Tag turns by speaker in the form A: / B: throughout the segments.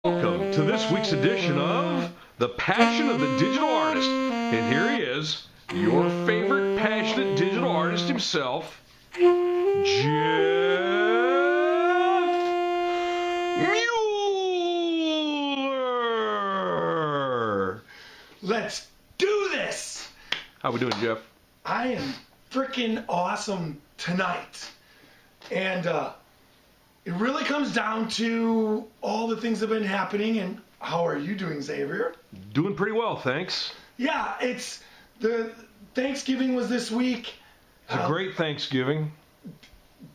A: Welcome to this week's edition of The Passion of the Digital Artist. And here he is, your favorite passionate digital artist himself, Jeff Mueller.
B: Let's do this!
A: How we doing, Jeff?
B: I am freaking awesome tonight. And it really comes down to all the things that have been happening. And how are you doing, Xavier?
A: Doing pretty well, thanks.
B: Yeah, it's the Thanksgiving was this week.
A: It's a great Thanksgiving.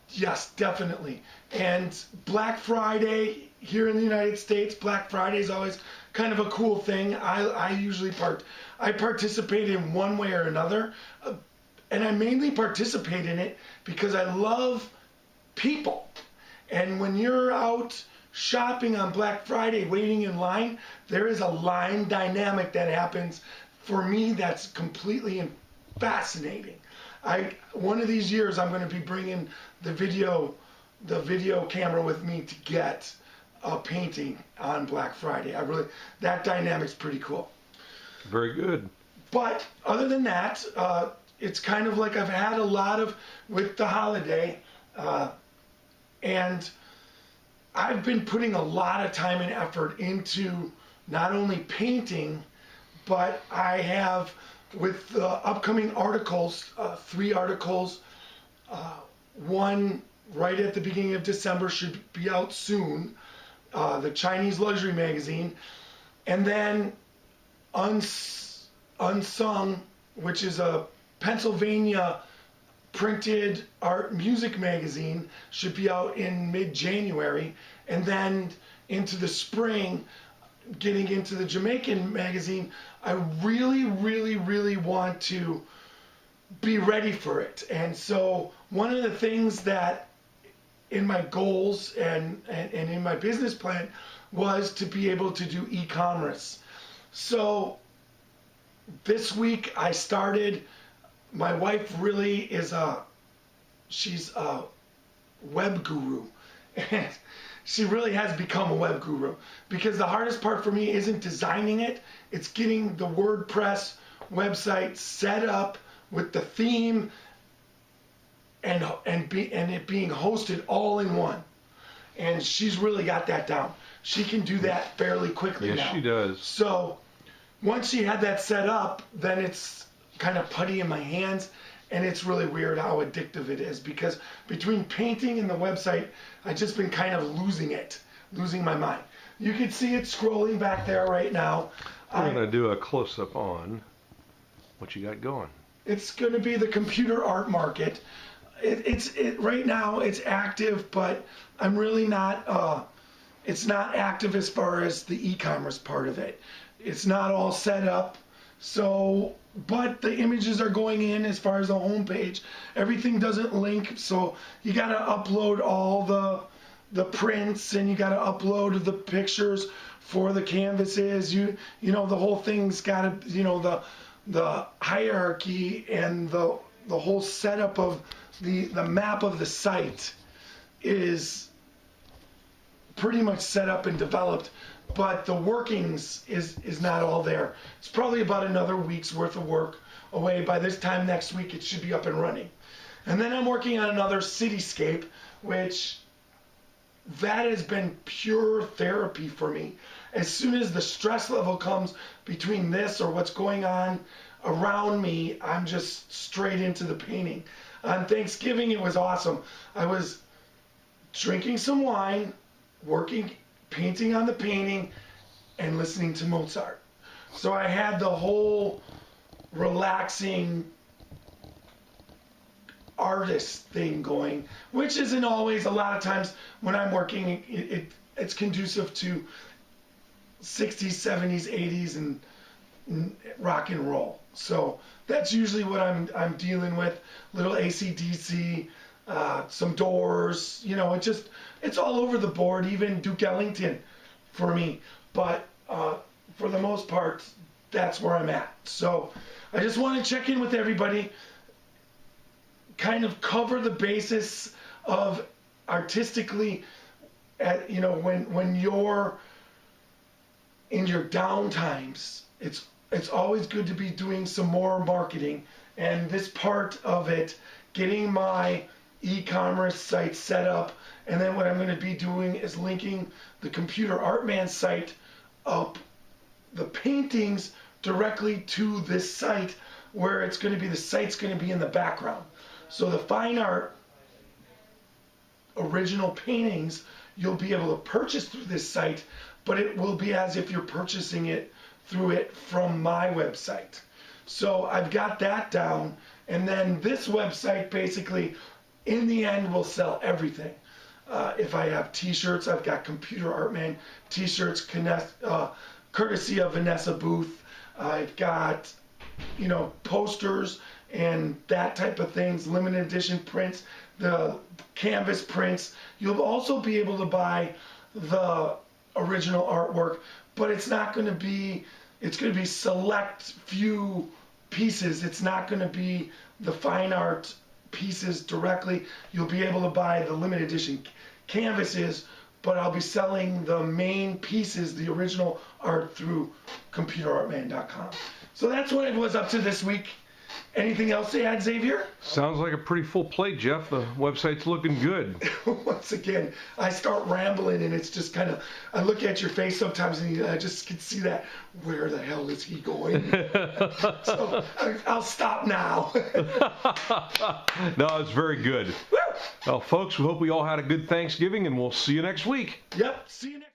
B: Yes, definitely. And Black Friday here in the United States, Black Friday is always kind of a cool thing. I usually participate in one way or another, and I mainly participate in it because I love people. And when you're out shopping on Black Friday, waiting in line, there is a line dynamic that happens. For me, that's completely fascinating. One of these years, I'm going to be bringing the video camera with me to get a painting on Black Friday. That dynamic's pretty cool.
A: Very good.
B: But other than that, it's kind of like I've had a lot of with the holiday, and I've been putting a lot of time and effort into not only painting, but I have with the upcoming articles, 3 articles, one right at the beginning of December should be out soon, the Chinese luxury magazine, and then Unsung, which is a Pennsylvania printed art music magazine, should be out in mid-January, and then into the spring, getting into the Jamaican magazine. I really, really, really want to be ready for it. And so one of the things that in my goals and in my business plan was to be able to do e-commerce. So this week I started. My wife really is she's a web guru. And she really has become a web guru, because the hardest part for me isn't designing it. It's getting the WordPress website set up with the theme and it being hosted all in one. And she's really got that down. She can do that fairly quickly now.
A: Yes, she does.
B: So once she had that set up, then it's kind of putty in my hands, and it's really weird how addictive it is, because between painting and the website, I've just been kind of losing my mind. You can see it scrolling back there right now.
A: I'm going to do a close-up on what you got going.
B: It's going to be the computer art market. Right now it's active, but I'm really not, it's not active as far as the e-commerce part of it. It's not all set up. So, but the images are going in as far as the homepage. Everything doesn't link, so you got to upload all the prints, and you got to upload the pictures for the canvases. You know the whole thing's got to, the hierarchy and the whole setup of the map of the site is pretty much set up and developed, but the workings is not all there. It's probably about another week's worth of work away. By this time next week, it should be up and running. And then I'm working on another cityscape, which that has been pure therapy for me. As soon as the stress level comes between this or what's going on around me, I'm just straight into the painting. On Thanksgiving, it was awesome. I was drinking some wine, painting on the painting, and listening to Mozart. So I had the whole relaxing artist thing going, which isn't always. A lot of times when I'm working, it's conducive to 60s, 70s, 80s, and rock and roll. So that's usually what I'm dealing with. Little AC/DC, some Doors, it's all over the board, even Duke Ellington for me. But for the most part, that's where I'm at. So I just want to check in with everybody, kind of cover the basis of artistically, when you're in your down times, it's always good to be doing some more marketing. And this part of it, getting my e-commerce site set up, and then what I'm going to be doing is linking the Computer Art Man site up, the paintings directly to this site, where it's going to be, the site's going to be in the background. So the fine art original paintings you'll be able to purchase through this site, but it will be as if you're purchasing it through it from my website. So I've got that down, and then this website basically in the end will sell everything. If I have t-shirts, I've got Computer Art Man t-shirts courtesy of Vanessa Booth. I've got, you know, posters and that type of things, limited edition prints, the canvas prints. You'll also be able to buy the original artwork, but it's not going to be, it's going to be select few pieces. It's not going to be the fine art pieces directly. You'll be able to buy the limited edition canvases, but I'll be selling the main pieces, the original art, through computerartman.com. So that's what I was up to this week. Anything else to add, Xavier?
A: Sounds like a pretty full plate, Jeff. The website's looking good.
B: Once again, I start rambling, and it's just kind of, I look at your face sometimes, and I just can see that, where the hell is he going? So I'll stop now.
A: No, it's very good. Well, folks, we hope we all had a good Thanksgiving, and we'll see you next week.
B: Yep, see you next